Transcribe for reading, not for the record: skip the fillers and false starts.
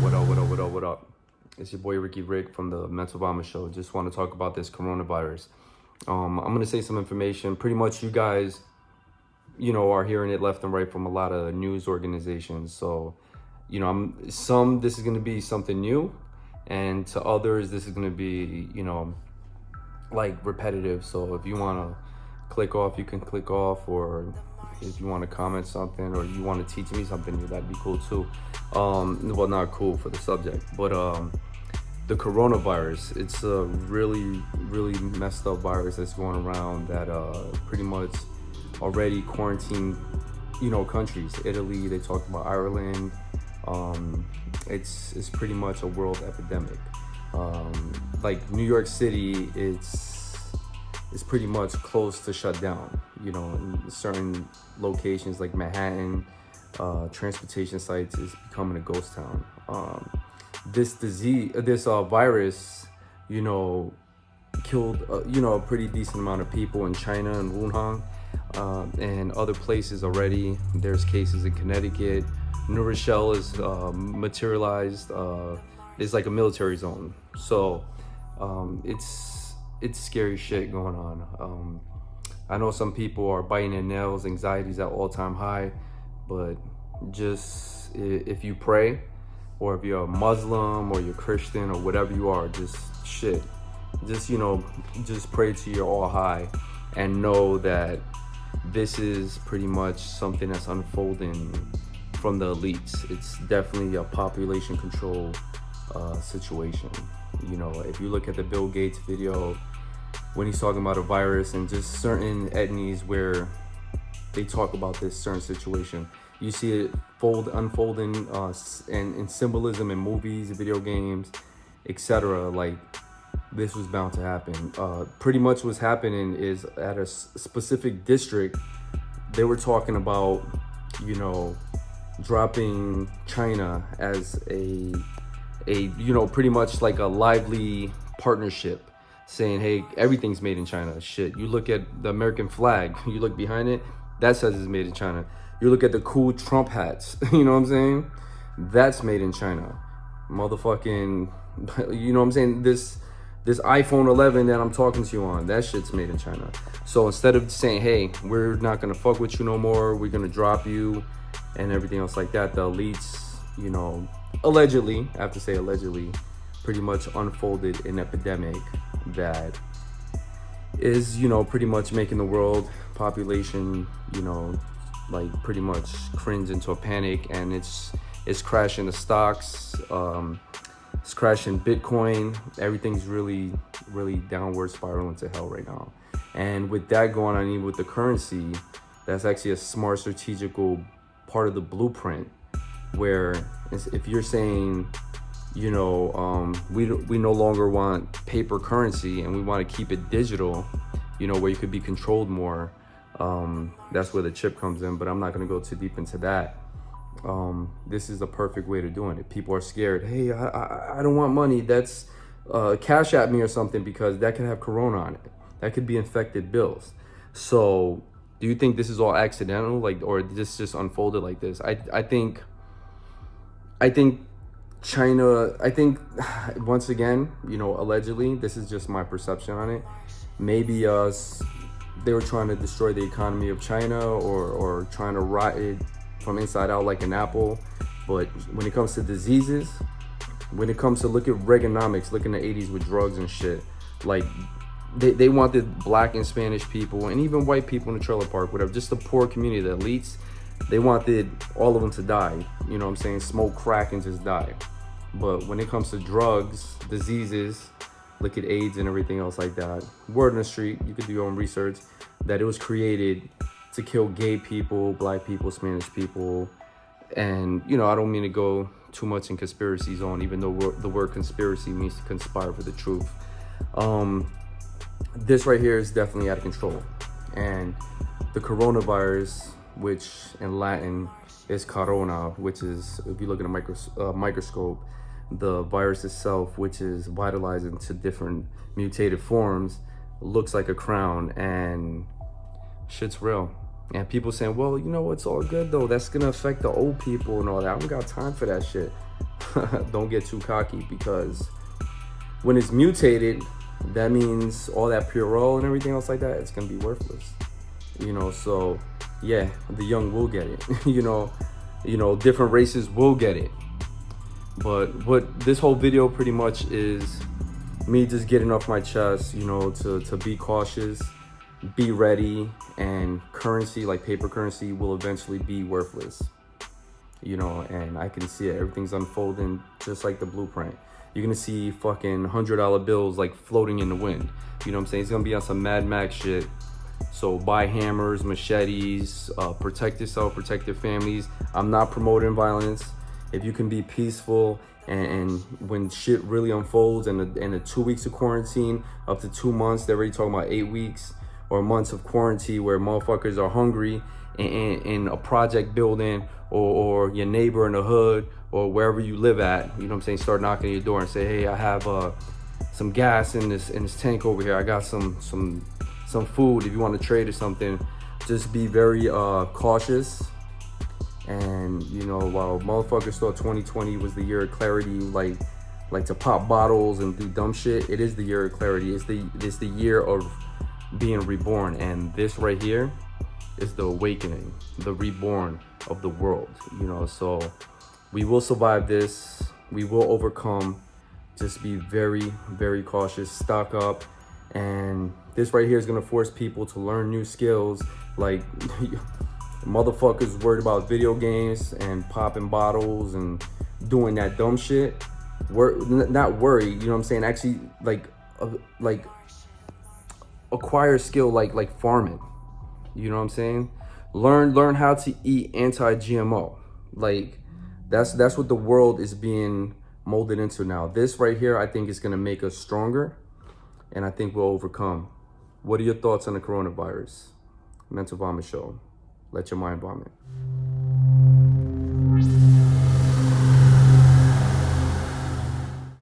What up? It's your boy RickyRick from the Mental Vomit Show. Just want to talk about this coronavirus. I'm gonna say some information. Pretty much, you guys, are hearing it left and right from a lot of news organizations. So, this is gonna be something new, and to others, this is gonna be, like repetitive. So if you wanna click off, you can click off, or if you want to comment something or you want to teach me something new, that'd be cool too. Well, not cool for the subject, but the coronavirus, it's a really messed up virus that's going around that pretty much already quarantined countries. Italy, they talk about Ireland. It's pretty much a world epidemic. Like New York City, it's pretty much close to shut down. In certain locations like Manhattan, transportation sites is becoming a ghost town. This virus, killed a pretty decent amount of people in China and Wuhan, and other places already. There's cases in Connecticut. New Rochelle is materialized. It's like a military zone. So it's scary shit going on. I know some people are biting their nails, anxiety's at all-time high, but just if you pray, or if you're a Muslim or you're Christian or whatever you are, just pray to your all high and know that this is pretty much something that's unfolding from the elites. It's definitely a population control situation. If you look at the Bill Gates video when he's talking about a virus and just certain ethnies where they talk about this certain situation, you see it unfolding and symbolism in movies, video games, etc. Like, this was bound to happen. Pretty much what's happening is at a specific district, they were talking about, dropping China as a pretty much like a lively partnership, saying, hey, everything's made in China. Shit, you look at the American flag, you look behind it, that says it's made in China. You look at the cool Trump hats, you know what I'm saying? That's made in China. Motherfucking, you know what I'm saying? This iPhone 11 that I'm talking to you on, that shit's made in China. So instead of saying, hey, we're not gonna fuck with you no more, we're gonna drop you and everything else like that, the elites, allegedly, I have to say allegedly, pretty much unfolded an epidemic that is, pretty much making the world population, like pretty much cringe into a panic, and it's crashing the stocks, it's crashing Bitcoin. Everything's really downward spiraling to hell right now. And with that going on, even with the currency, that's actually a smart strategical part of the blueprint, where if you're saying, we no longer want paper currency and we want to keep it digital, where you could be controlled more. That's where the chip comes in, but I'm not going to go too deep into that. This is the perfect way to doing it. People are scared. Hey, I don't want money that's cash at me or something, because that could have corona on it. That could be infected bills. So do you think this is all accidental, or this just unfolded like this? I think China, once again, allegedly, this is just my perception on it. Maybe they were trying to destroy the economy of China, or trying to rot it from inside out like an apple. But when it comes to diseases, when it comes to look at Reaganomics, look in the 80s with drugs and shit, like they wanted black and Spanish people and even white people in the trailer park, whatever, just the poor community, the elites, they wanted all of them to die. You know what I'm saying? Smoke crack and just die. But when it comes to drugs, diseases, look at AIDS and everything else like that. Word on the street, you could do your own research, that it was created to kill gay people, black people, Spanish people. And, I don't mean to go too much in conspiracy zone, even though the word conspiracy means to conspire for the truth. This right here is definitely out of control. And the coronavirus, which in Latin is corona, which is, if you look at a microscope, the virus itself, which is vitalized into different mutated forms, looks like a crown, and shit's real. And people saying, well, it's all good though, that's gonna affect the old people and all that. I don't got time for that shit. don't get too cocky, because when it's mutated, that means all that Purell and everything else like that, it's gonna be worthless. So yeah, the young will get it. Different races will get it. But what this whole video pretty much is me just getting off my chest, to be cautious, be ready, and currency, like paper currency, will eventually be worthless. And I can see it. Everything's unfolding just like the blueprint. You're gonna see fucking $100 bills like floating in the wind. You know what I'm saying? It's gonna be on some Mad Max shit. So buy hammers, machetes, protect yourself, protect your families. I'm not promoting violence. If you can be peaceful, and when shit really unfolds, and the 2 weeks of quarantine up to 2 months, they're already talking about 8 weeks or months of quarantine where motherfuckers are hungry in a project building, or your neighbor in the hood, or wherever you live at, start knocking on your door and say, hey, I have some gas in this tank over here. I got some food if you want to trade or something. Just be very cautious. And while motherfuckers thought 2020 was the year of clarity, like to pop bottles and do dumb shit, it is the year of clarity. It's the year of being reborn. And this right here is the awakening, the reborn of the world. So we will survive this. We will overcome. Just be very, very cautious. Stock up. And this right here is gonna force people to learn new skills. Like motherfuckers worried about video games and popping bottles and doing that dumb shit. Not worry, actually like acquire skill like farming. Learn how to eat anti-GMO. Like that's what the world is being molded into now. This right here, I think, is gonna make us stronger, and I think we'll overcome. What are your thoughts on the coronavirus? Mental Vomit Show. Let your mind vomit.